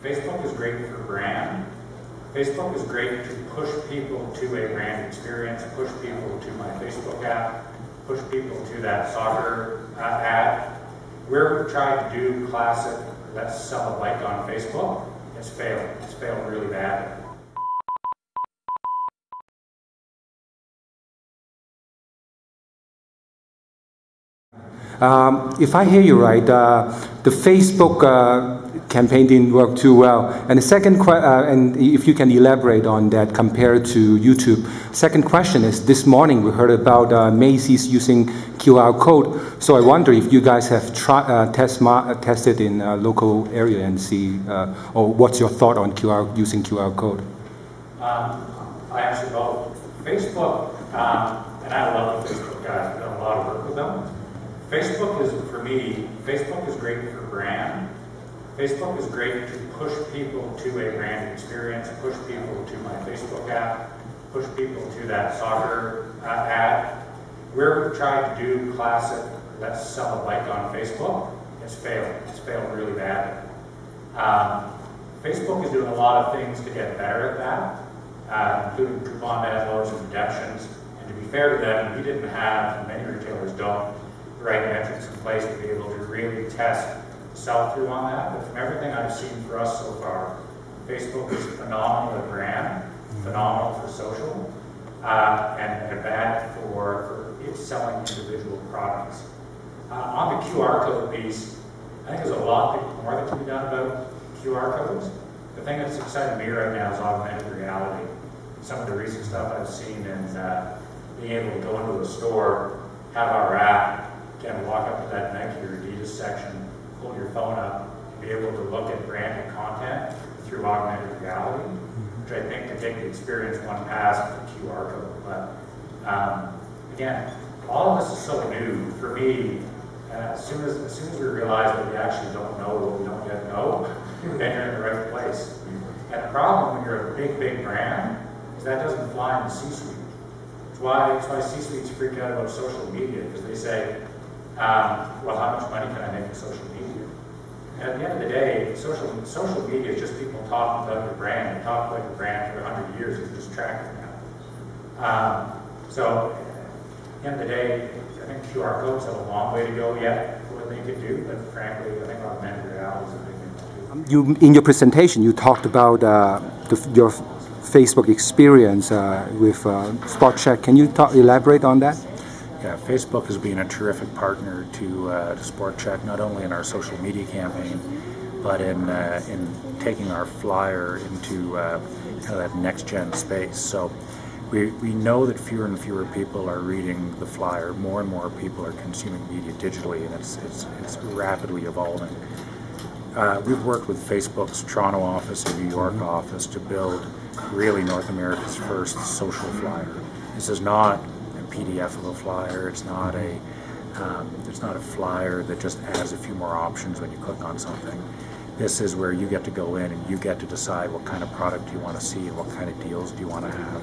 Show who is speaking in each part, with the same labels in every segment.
Speaker 1: Facebook is great for brand. Facebook is great to push people to a brand experience, push people to my Facebook app, push people to that soccer ad. We're trying to do classic, let's sell a bike on Facebook. It's failed. It's failed really bad.
Speaker 2: If I hear you right, the Facebook campaign didn't work too well. And the second and if you can elaborate on that compared to YouTube. Second question is, this morning we heard about Macy's using QR code. So I wonder if you guys have tested in a local area and see, or what's your thought on using QR code?
Speaker 1: I actually both. Facebook, and I love the Facebook guys. I've done a lot of work with them. Facebook is, for me, Facebook is great for brand. Facebook is great to push people to a brand experience, push people to my Facebook app, push people to that soccer ad. We're trying to do classic, let's sell a bike on Facebook. It's failed. It's failed really bad. Facebook is doing a lot of things to get better at that, including coupon ads, loads and redemptions. And to be fair to them, we didn't have, and many retailers don't, right metrics in place to be able to really test sell-through on that. But from everything I've seen for us so far, Facebook is phenomenal at brand, phenomenal for social, and bad for selling individual products. On the QR code piece, I think there's a lot more that can be done about QR codes. The thing that's exciting me right now is augmented reality. Some of the recent stuff I've seen is being able to go into a store, have our app, and walk up to that Nike or Adidas section, pull your phone up, and be able to look at branded content through augmented reality, which I think can take the experience one past with the QR code. But again, all of this is so new. For me, as soon as we realize that we actually don't know what we don't yet know, then you're in the right place. And the problem when you're a big brand is that doesn't fly in the C-suite. It's why C-suites freak out about social media, because they say, well, how much money can I make in social media? And at the end of the day, social media is just people talking about your brand. They talk about your brand for 100 years. It's just tracking now. So at the end of the day, I think QR codes have a long way to go yet for what they could do. But frankly, I think augmented reality is a big thing too.
Speaker 2: In your presentation, you talked about your Facebook experience with Spot Check. Can you elaborate on that?
Speaker 3: Yeah, Facebook has been a terrific partner to Sport Check, not only in our social media campaign, but in taking our flyer into kind of that next-gen space. So we know that fewer and fewer people are reading the flyer. More and more people are consuming media digitally, and it's rapidly evolving. We've worked with Facebook's Toronto office and New York office to build really North America's first social flyer. This is not PDF of a flyer. It's not a flyer that just adds a few more options when you click on something. This is where you get to go in and you get to decide what kind of product you want to see and what kind of deals do you want to have.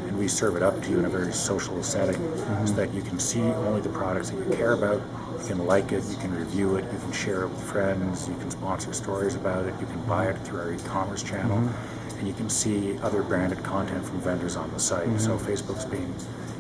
Speaker 3: And we serve it up to you in a very social setting so that you can see only the products that you care about. You can like it, you can review it, you can share it with friends, you can sponsor stories about it, you can buy it through our e-commerce channel, and you can see other branded content from vendors on the site. So Facebook's been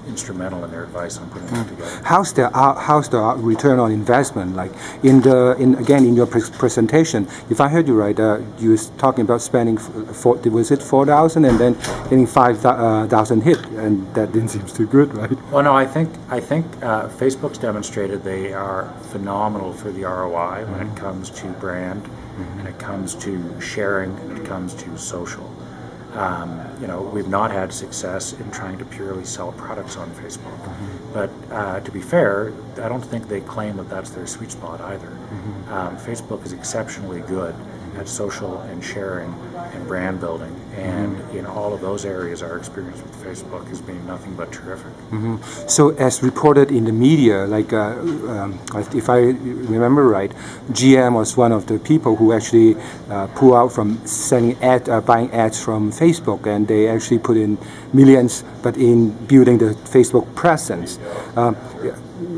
Speaker 3: instrumental in their advice on putting that together.
Speaker 2: How's the return on investment? Like in your presentation, if I heard you right, you was talking about spending was it 4,000 and then getting 5,000 hit, and that didn't seem too good, right?
Speaker 3: Well, no, I think Facebook's demonstrated they are phenomenal for the ROI when it comes to brand, and it comes to sharing, and it comes to social. We've not had success in trying to purely sell products on Facebook. But to be fair, I don't think they claim that that's their sweet spot either. Facebook is exceptionally good at social and sharing and brand building, and in all of those areas our experience with Facebook has been nothing but terrific.
Speaker 2: So as reported in the media, like if I remember right, GM was one of the people who actually pulled out from buying ads from Facebook, and they actually put in millions but in building the Facebook presence.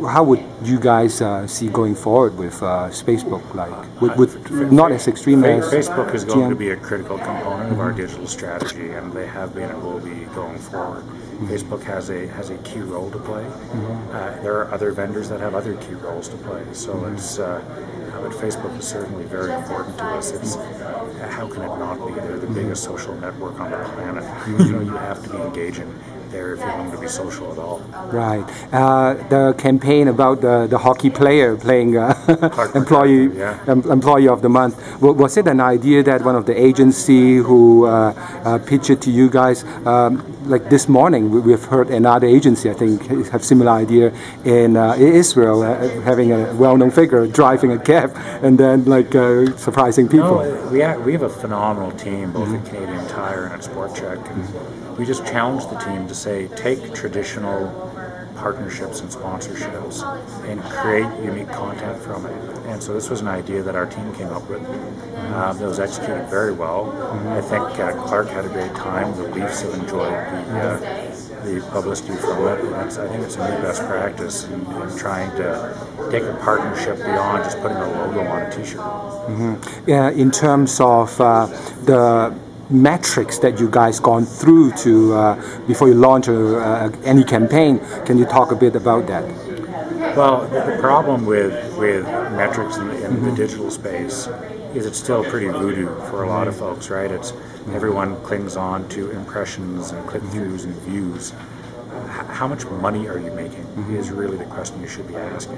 Speaker 2: how would you guys see going forward with Facebook? Like, with not as extreme as
Speaker 3: Facebook is going to be a critical component of our digital strategy, and they have been and will be going forward. Facebook has a key role to play. There are other vendors that have other key roles to play. So it's but Facebook is certainly very important to us. It's how can it not be? They're the biggest social network on the planet. You know, you have to be engaging there if you're going to be social at all.
Speaker 2: Right. The campaign about the hockey player playing employee of the month, was it an idea that one of the agency who pitched it to you guys? Like this morning, we've heard another agency, I think, have similar idea in Israel, having a well-known figure driving a cab and then like surprising people.
Speaker 3: No, we have a phenomenal team, both at Canadian Tire and at Sport Check. And we just challenged the team to say, take traditional partnerships and sponsorships and create unique content from it. And so this was an idea that our team came up with that was executed very well. I think Clark had a great time. The Leafs have enjoyed the publicity from it. And I think it's a new best practice in trying to take a partnership beyond just putting a logo on a t-shirt.
Speaker 2: Yeah, in terms of the metrics that you guys gone through to before you launch any campaign, can you talk a bit about that?
Speaker 3: Well, the problem with metrics in the digital space is it's still pretty voodoo for a lot of folks, right? It's everyone clings on to impressions and click-throughs and views. How much money are you making is really the question you should be asking.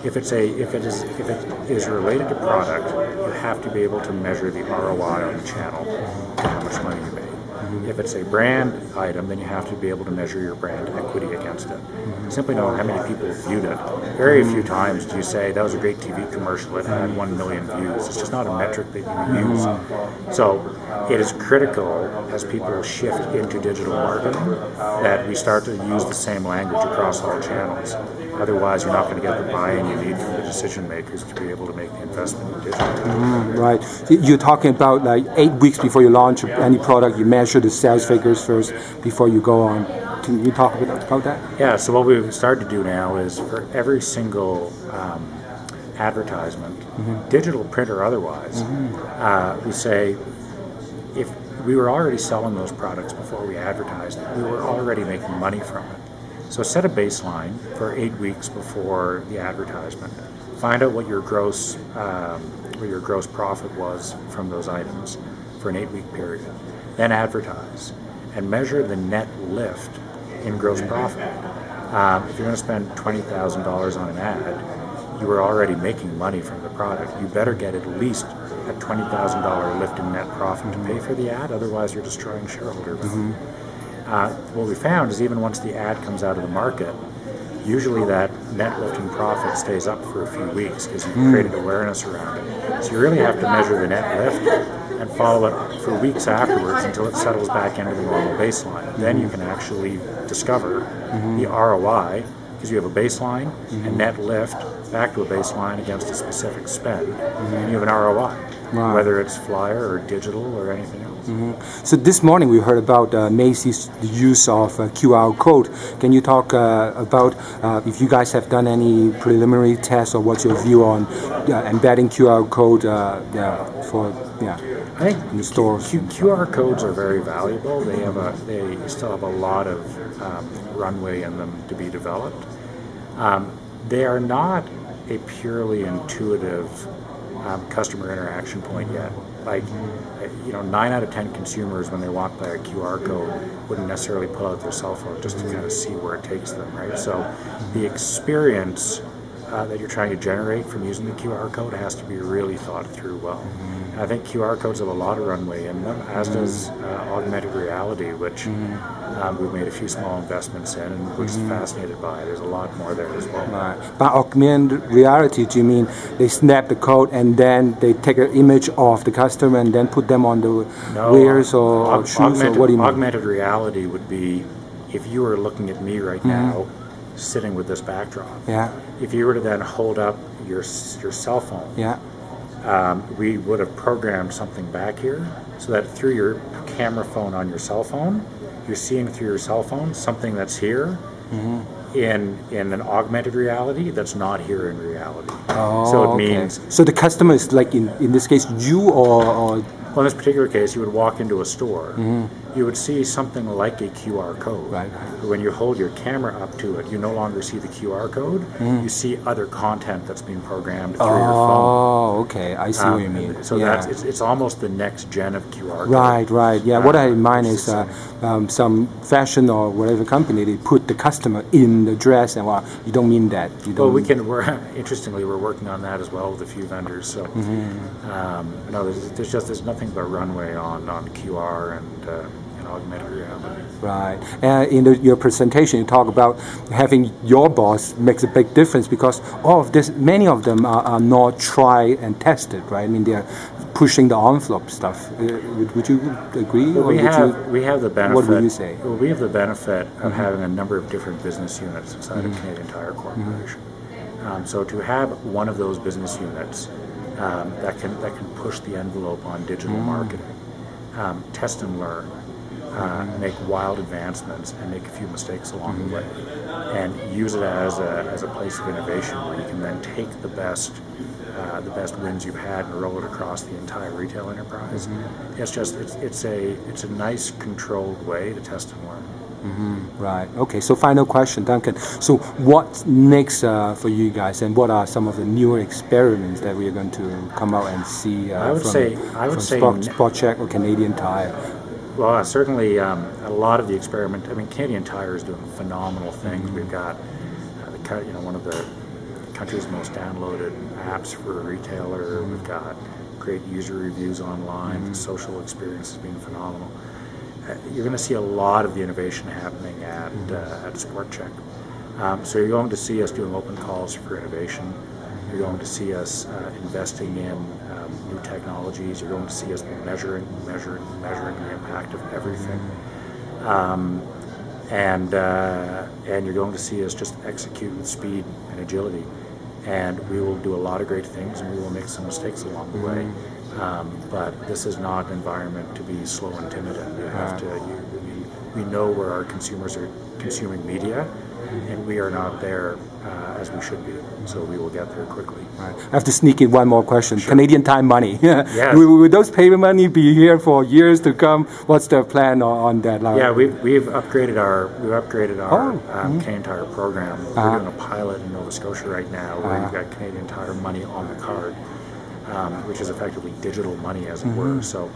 Speaker 3: If it is related to product, you have to be able to measure the ROI on the channel and how much money you made. If it's a brand item, then you have to be able to measure your brand equity against it. Simply know how many people viewed it. Very few times do you say, that was a great TV commercial, it had 1 million views. It's just not a metric that you use. So it is critical as people shift into digital marketing that we start to use the same language across all channels. Otherwise, you're not going to get the buy-in you need from the decision makers to be able to make the investment in digital.
Speaker 2: Right. You're talking about like 8 weeks before you launch any product, you measure the sales figures first before you go on. Can you talk a bit about that?
Speaker 3: Yeah, so what we've started to do now is for every single advertisement, digital, print, or otherwise, we say if we were already selling those products before we advertised it, we were already making money from it. So set a baseline for 8 weeks before the advertisement. Find out what your gross profit was from those items for an 8-week period. Then advertise and measure the net lift in gross profit. If you're going to spend $20,000 on an ad, you were already making money from the product. You better get at least a $20,000 lift in net profit to pay for the ad, otherwise you're destroying shareholder value. What we found is even once the ad comes out of the market, usually that net lift in profit stays up for a few weeks because you've created awareness around it. So you really have to measure the net lift and follow it for weeks afterwards until it settles back into the normal baseline. Then you can actually discover the ROI because you have a baseline and net lift back to a baseline against a specific spend, and you have an ROI, whether it's flyer or digital or anything else.
Speaker 2: So this morning we heard about Macy's use of QR code. Can you talk about if you guys have done any preliminary tests, or what's your view on embedding QR code
Speaker 3: I think
Speaker 2: in the stores?
Speaker 3: QR codes are very valuable. They still have a lot of runway in them to be developed. They are not a purely intuitive customer interaction point yet. Like, 9 out of 10 consumers, when they walk by a QR code, wouldn't necessarily pull out their cell phone just to kind of see where it takes them, right? So the experience that you're trying to generate from using the QR code has to be really thought through well. And I think QR codes have a lot of runway in them, as does augmented reality, which we've made a few small investments in, and we're just fascinated by. There's a lot more there as well.
Speaker 2: By augmented reality, do you mean they snap the code and then they take an image of the customer and then put them on the wares or shoes? Or what do you mean?
Speaker 3: Augmented reality would be if you were looking at me right now, sitting with this backdrop.
Speaker 2: Yeah.
Speaker 3: If you were to then hold up your cell phone, we would have programmed something back here so that through your camera phone on your cell phone, you're seeing through your cell phone something that's here in an augmented reality that's not here in reality.
Speaker 2: Oh,
Speaker 3: So it
Speaker 2: okay.
Speaker 3: means,
Speaker 2: So the customer is like in this case you or
Speaker 3: well, in this particular case, you would walk into a store, you would see something like a QR code.
Speaker 2: Right.
Speaker 3: But when you hold your camera up to it, you no longer see the QR code. You see other content that's being programmed through your phone.
Speaker 2: Oh, okay. I see what you mean.
Speaker 3: So
Speaker 2: yeah.
Speaker 3: it's almost the next gen of QR code.
Speaker 2: Right, right. Yeah, what I mind
Speaker 3: which
Speaker 2: is
Speaker 3: exciting.
Speaker 2: some fashion or whatever company, they put the customer in the dress, and well, you don't mean that. You don't.
Speaker 3: Well, interestingly, we're working on that as well with a few vendors. So, no, there's nothing but runway on QR and augmented reality.
Speaker 2: Right. And in your presentation, you talk about having your boss makes a big difference because all of this, many of them are not tried and tested, right? I mean, they're pushing the envelope stuff. Would you agree?
Speaker 3: Well, we have the benefit.
Speaker 2: What would you say?
Speaker 3: Well, we have the benefit of having a number of different business units inside of Canadian Tire Corporation. So to have one of those business units that can push the envelope on digital marketing, test and learn, make wild advancements, and make a few mistakes along the way, and use it as a place of innovation where you can then take the best wins you've had and roll it across the entire retail enterprise. It's a nice controlled way to test and learn.
Speaker 2: Right. Okay. So final question, Duncan. So what's next for you guys, and what are some of the newer experiments that we are going to come out and see
Speaker 3: I would say
Speaker 2: Sport Check or Canadian Tire?
Speaker 3: Well, certainly a lot of the experiment. I mean, Canadian Tire is doing phenomenal things. We've got one of the country's most downloaded apps for a retailer. We've got great user reviews online. The social experience has been phenomenal. You're going to see a lot of the innovation happening at Sport Check. So you're going to see us doing open calls for innovation. You're going to see us investing in new technologies. You're going to see us measuring the impact of everything. And you're going to see us just execute with speed and agility. And we will do a lot of great things, and we will make some mistakes along the way. But this is not an environment to be slow and timid in. You have to. We know where our consumers are consuming media, and we are not there as we should be. So we will get there quickly.
Speaker 2: Right. I have to sneak in one more question.
Speaker 3: Sure.
Speaker 2: Canadian Tire money.
Speaker 3: Yes.
Speaker 2: Will those paper money be here for years to come? What's the plan on that?
Speaker 3: Yeah, we've upgraded our Canadian Tire program. We're doing a pilot in Nova Scotia right now where you've got Canadian Tire money on the card, which is effectively digital money, as it were. So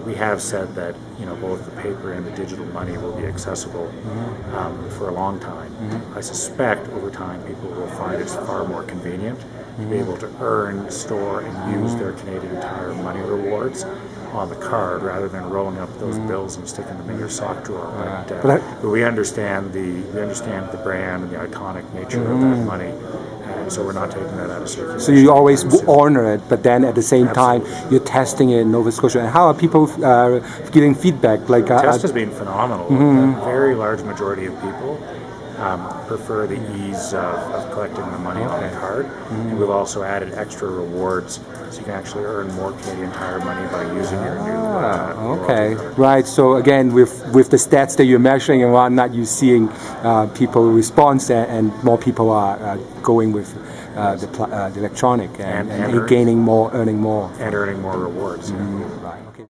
Speaker 3: we have said that both the paper and the digital money will be accessible for a long time. I suspect over time people will find it's far more convenient to be able to earn, store, and use their Canadian Tire money rewards on the card rather than rolling up those bills and sticking them in your sock drawer. But we understand the brand and the iconic nature of that money. So we're not taking that out of circulation.
Speaker 2: So you always honor it, but then at the same time you're testing it in Nova Scotia. And how are people getting feedback?
Speaker 3: The test has been phenomenal. A very large majority of people prefer the ease of collecting the money on the card. And we've also added extra rewards, so you can actually earn more Canadian Tire money by using your new
Speaker 2: okay, right. So again, with the stats that you're measuring and whatnot, you're seeing people response, and more people are going with the electronic and gaining more, earning more.
Speaker 3: And earning more rewards.
Speaker 2: Right. Okay.